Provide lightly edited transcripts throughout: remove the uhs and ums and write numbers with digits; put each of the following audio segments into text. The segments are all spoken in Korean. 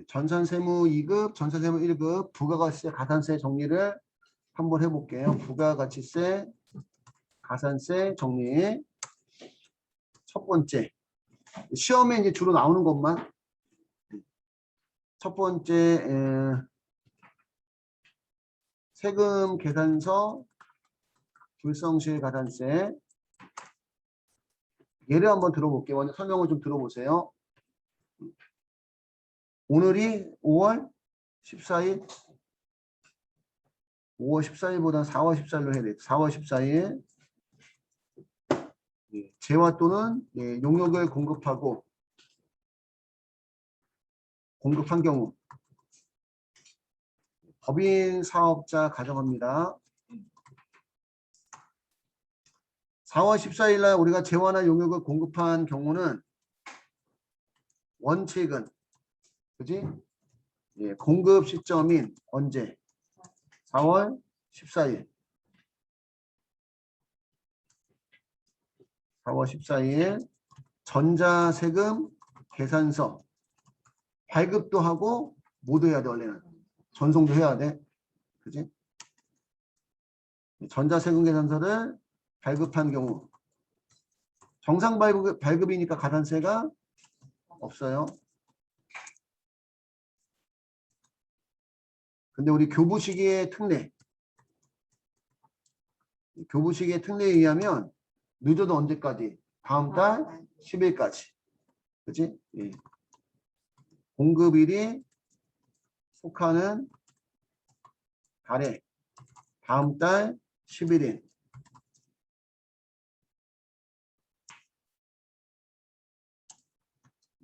전산세무 2급, 전산세무 1급, 부가가치세, 가산세 정리를 한번 해볼게요. 부가가치세, 가산세 정리. 첫 번째, 시험에 이제 주로 나오는 것만. 첫 번째, 세금 계산서, 불성실 가산세. 예를 한번 들어볼게요. 먼저 설명을 좀 들어보세요. 오늘이 5월 14일. 5월 14일보다 4월 14일로 해야 돼요. 4월 14일. 재화 또는 용역을 공급한 경우 법인 사업자 가정합니다. 4월 14일 날 우리가 재화나 용역을 공급한 경우는 원칙은 그지? 공급 시점인 언제? 4월 14일. 4월 14일 전자세금 계산서 발급도 하고 모두 해야 돼. 원래는 전송도 해야 돼. 그지? 전자세금 계산서를 발급한 경우 정상 발급이니까 가산세가 없어요. 근데 우리 교부시기의 특례에 의하면 늦어도 언제까지? 다음 달 10일까지. 그치? 공급일이 속하는 달에 다음 달 11일.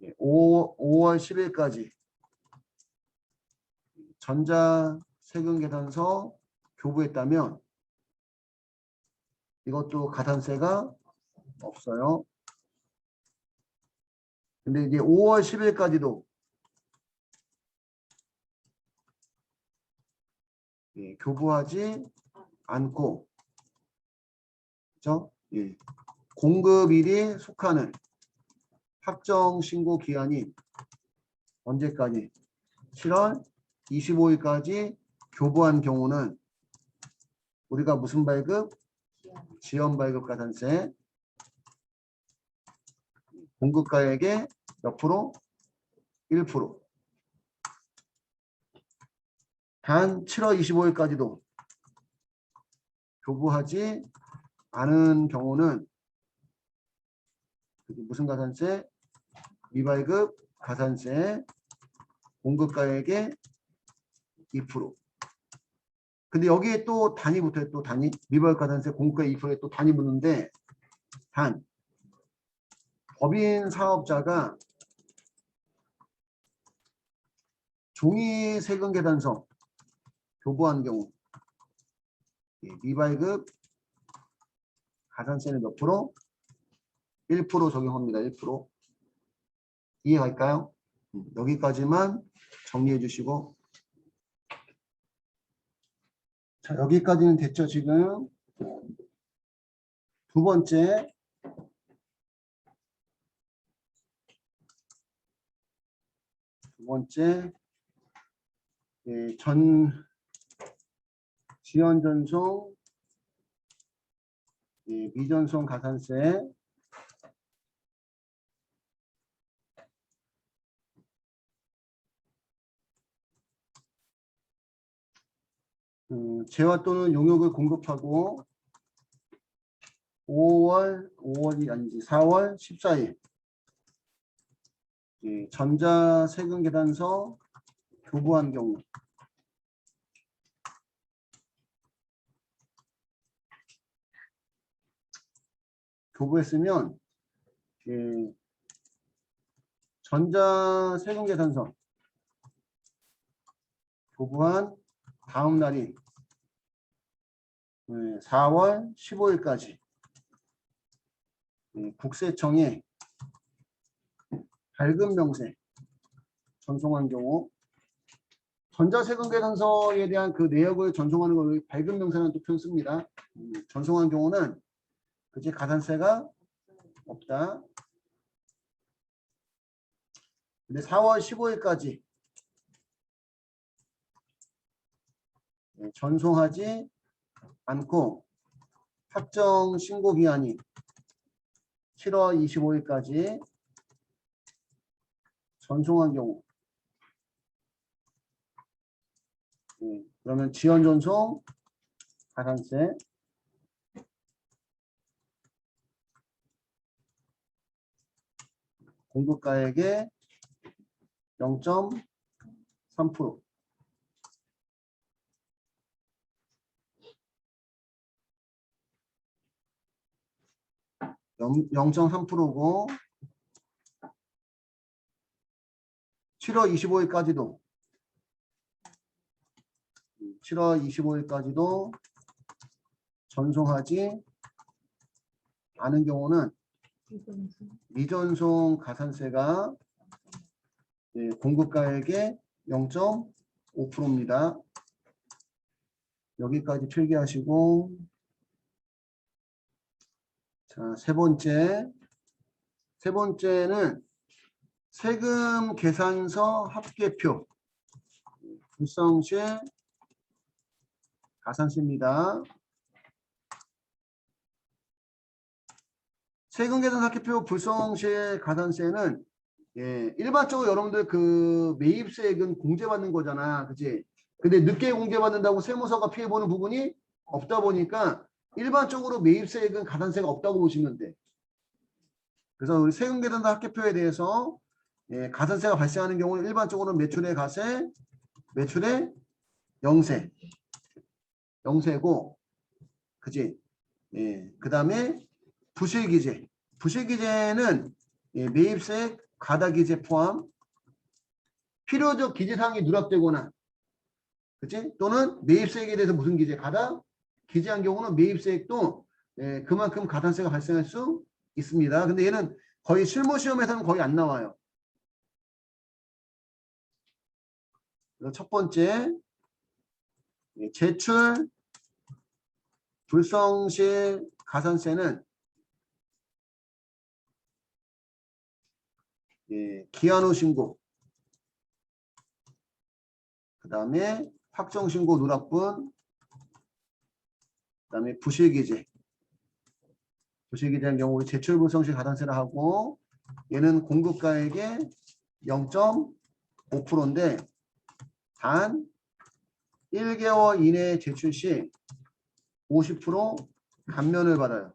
예, 5월 10일까지 전자세금 계산서 교부했다면 이것도 가산세가 없어요. 근데 이제 5월 10일까지도 교부하지 않고, 그죠? 공급일이 속하는 확정 신고 기한이 언제까지? 7월 25일까지 교부한 경우는 우리가 무슨 발급? 지연 발급 가산세. 공급가액의 몇 프로? 1%. 단 7월 25일까지도 교부하지 않은 경우는 무슨 가산세? 미발급 가산세. 공급가액의 2%. 근데 여기에 또 단위 붙어요. 또 단위. 미발급 가산세 공급가액 2%에 또 단위 붙는데 단 법인 사업자가 종이 세금 계산서 교부한 경우 미발급 가산세는 몇 프로? 1% 적용합니다. 1%. 이해갈까요? 여기까지만 정리해 주시고. 자, 여기까지는 됐죠, 지금? 두 번째. 지연 전송, 미전송 가산세. 재화 또는 용역을 공급하고 4월 14일 전자세금 계산서 교부한 경우 교부했으면 전자세금 계산서 교부한 다음 날인 4월 15일까지 국세청에 발급 명세 전송한 경우 전자세금 계산서에 대한 그 내역을 전송하는 걸 발급 명세라는 또 표현 씁니다. 전송한 경우는 그치 가산세가 없다. 근데 4월 15일까지 전송하지 않고 확정 신고 기한이 7월 25일까지 전송한 경우 그러면 지연 전송 가산세 공급가액의 0.3% 0.3%고 7월 25일까지도 7월 25일까지도 전송하지 않은 경우는 미전송 가산세가 공급가액의 0.5%입니다. 여기까지 필기하시고 자, 세 번째는 세금 계산서 합계표 불성실 가산세입니다. 세금 계산서 합계표 불성실 가산세는 일반적으로 여러분들 그 매입세액은 공제받는 거잖아, 그치? 근데 늦게 공제받는다고 세무서가 피해보는 부분이 없다 보니까 일반적으로 매입세액은 가산세가 없다고 보시면 돼. 그래서 우리 세금 계산서 합계표에 대해서 가산세가 발생하는 경우는 일반적으로 매출의 가세, 매출의 영세, 영세고, 그지? 그 다음에 부실기재. 부실기재는 매입세액, 가다기재 포함, 필요적 기재사항이 누락되거나, 그치? 또는 매입세액에 대해서 무슨 기재? 가다 기재한 경우는 매입세액도 그만큼 가산세가 발생할 수 있습니다. 근데 얘는 거의 실무시험에서는 거의 안 나와요. 그래서 첫 번째, 제출 불성실 가산세는 기한 후 신고, 그 다음에 확정 신고 누락분, 그 다음에 부실기재. 부실기재한 경우 제출 불성실 가산세를 하고 얘는 공급가액의 0.5%인데 단 1개월 이내에 제출 시 50% 감면을 받아요.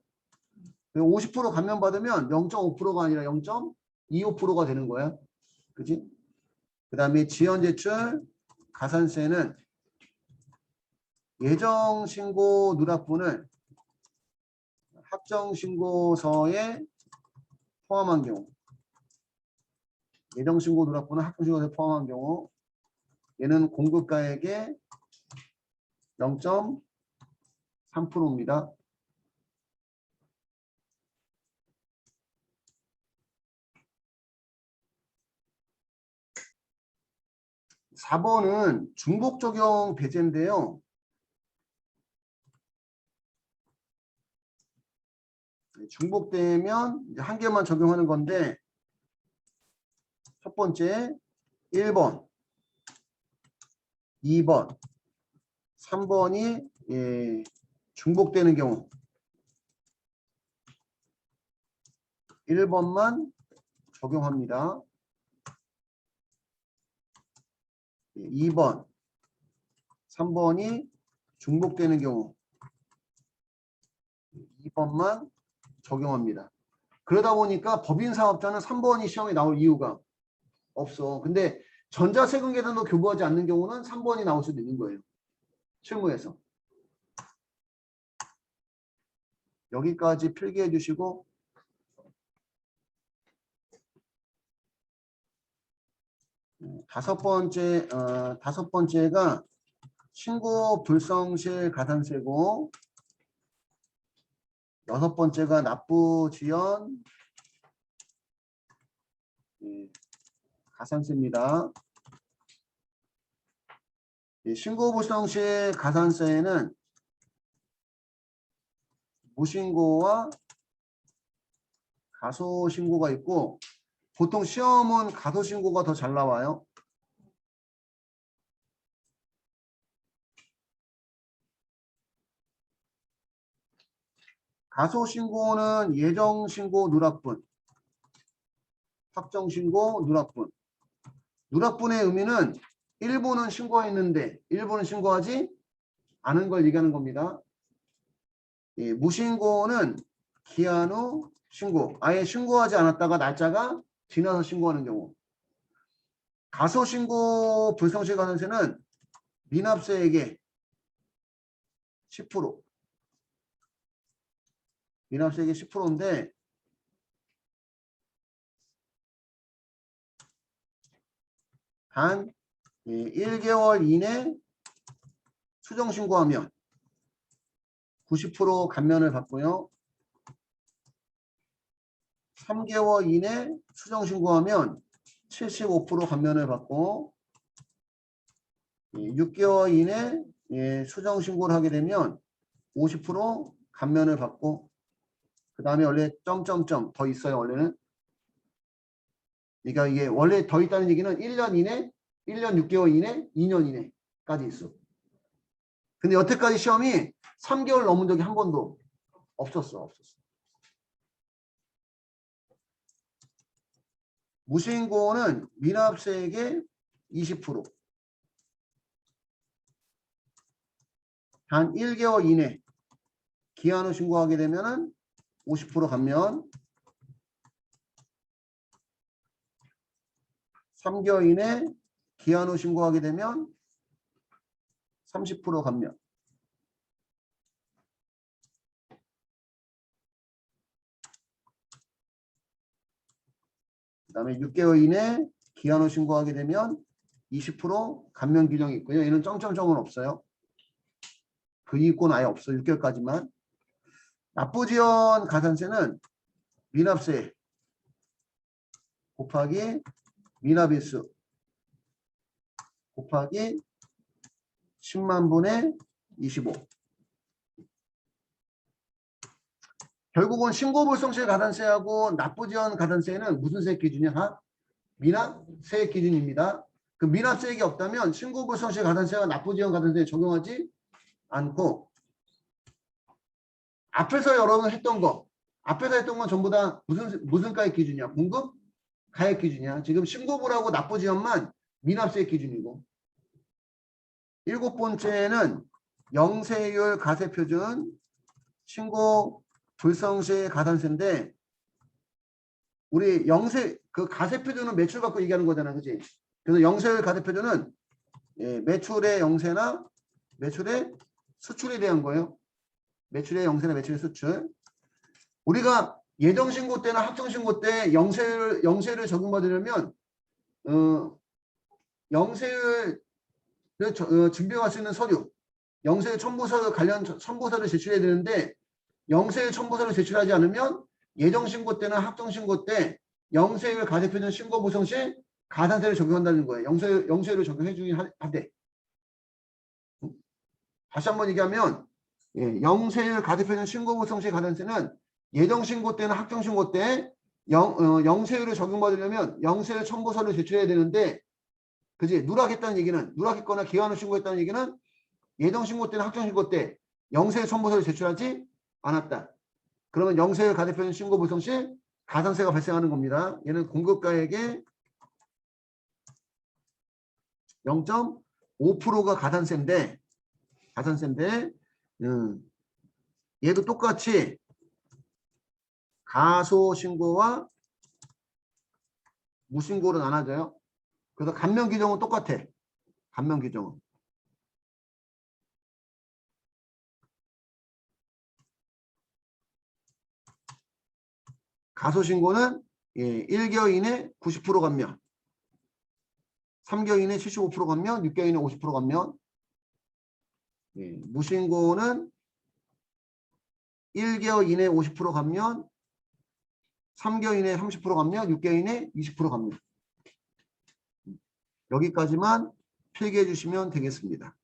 50% 감면 받으면 0.5%가 아니라 0.25%가 되는 거야. 그치? 그 다음에 지연 제출 가산세는 예정 신고 누락분을 확정 신고서에 포함한 경우, 예정 신고 누락분을 확정 신고서에 포함한 경우 얘는 공급가액의 0.3%입니다. (4번은) 중복 적용 배제인데요. 중복되면 이제 한 개만 적용하는 건데 첫 번째 1번, 2번, 3번이 중복되는 경우 1번만 적용합니다. 2번, 3번이 중복되는 경우 2번만 적용합니다. 그러다 보니까 법인사업자는 3번이 시험에 나올 이유가 없어. 근데 전자세금 계산도 교부하지 않는 경우는 3번이 나올 수도 있는 거예요. 실무에서. 여기까지 필기해 주시고 다섯 번째가 신고 불성실 가산세고 여섯 번째가 납부 지연 가산세입니다. 신고 불성실 가산세는 무신고와 가소신고가 있고 보통 시험은 가소신고가 더 잘 나와요. 가소신고는 예정신고 누락분, 확정신고 누락분. 누락분의 의미는 일부는 신고했는데 일부는 신고하지 않은 걸 얘기하는 겁니다. 예, 무신고는 기한 후 신고, 아예 신고하지 않았다가 날짜가 지나서 신고하는 경우. 가소신고 불성실 가산세는 미납세액의 10%, 미납세액의 10%인데 단 1개월 이내 수정신고하면 90% 감면을 받고요. 3개월 이내 수정신고하면 75% 감면을 받고 6개월 이내 수정신고를 하게 되면 50% 감면을 받고 그 다음에 원래 점점점 더 있어요. 원래는. 그러니까 이게 원래 더 있다는 얘기는 1년 이내, 1년 6개월 이내, 2년 이내까지 있어. 근데 여태까지 시험이 3개월 넘은 적이 한 번도 없었어. 무신고는 미납세액의 20%. 단 1개월 이내 기한 후 신고하게 되면은 50% 감면, 3개월 이내 기한 후 신고하게 되면 30% 감면. 그 다음에 6개월 이내 기한 후 신고하게 되면 20% 감면 규정이 있고요. 얘는 점점점은 없어요. 그 이익권 아예 없어. 6개월까지만. 납부지연 가산세는 미납세 곱하기 미납일수 곱하기 10만 분의 25. 결국은 신고불성실 가산세하고 납부지연 가산세는 무슨 세액 기준이야? 미납세액 기준입니다. 그 미납세액이 없다면 신고불성실 가산세와 납부지연 가산세에 적용하지 않고 앞에서 여러분 했던 거, 앞에서 했던 건 전부 다 무슨 가액 기준이야? 공급 가액 기준이야. 지금 신고불하고 납부지연만 미납세액 기준이고. 7번째는 영세율 가세표준 신고 불성실 가산세인데 우리 그 가세표준은 매출 갖고 얘기하는 거잖아, 그지? 그래서 영세율 가세표준은 매출의 영세나 매출의 수출에 대한 거예요. 매출의 영세나 매출의 수출. 우리가 예정신고 때나 확정신고 때 영세율을 적용받으려면 영세율을 증명할 수 있는 서류, 영세율 첨부서 관련 첨부서를 제출해야 되는데 영세율 첨부서를 제출하지 않으면 예정신고 때나 확정신고 때 영세율 가세표준 신고 부성 시 가산세를 적용한다는 거예요. 영세율을 적용해 주긴 하되. 다시 한번 얘기하면 영세율 가세표준 신고 부성 시 가산세는 예정신고 때나 확정신고 때 영세율을 적용받으려면 영세율 첨부서를 제출해야 되는데 그지? 누락했다는 얘기는 누락했거나 기한 후 신고했다는 얘기는 예정신고 때나 확정신고 때 영세율 첨부서를 제출하지 않았다. 그러면 영세율 가세표준 신고 불성 시 가산세가 발생하는 겁니다. 얘는 공급가액의 0.5%가 가산세인데 얘도 똑같이 가소신고와 무신고로 나눠져요. 그래서 감면 규정은 똑같아. 감면 규정은. 가소신고는 1개월 이내 90% 감면, 3개월 이내 75% 감면, 6개월 이내 50% 감면. 무신고는 1개월 이내 50% 감면, 3개월 이내 30% 감면, 6개월 이내 20% 감면. 여기까지만 필기해 주시면 되겠습니다.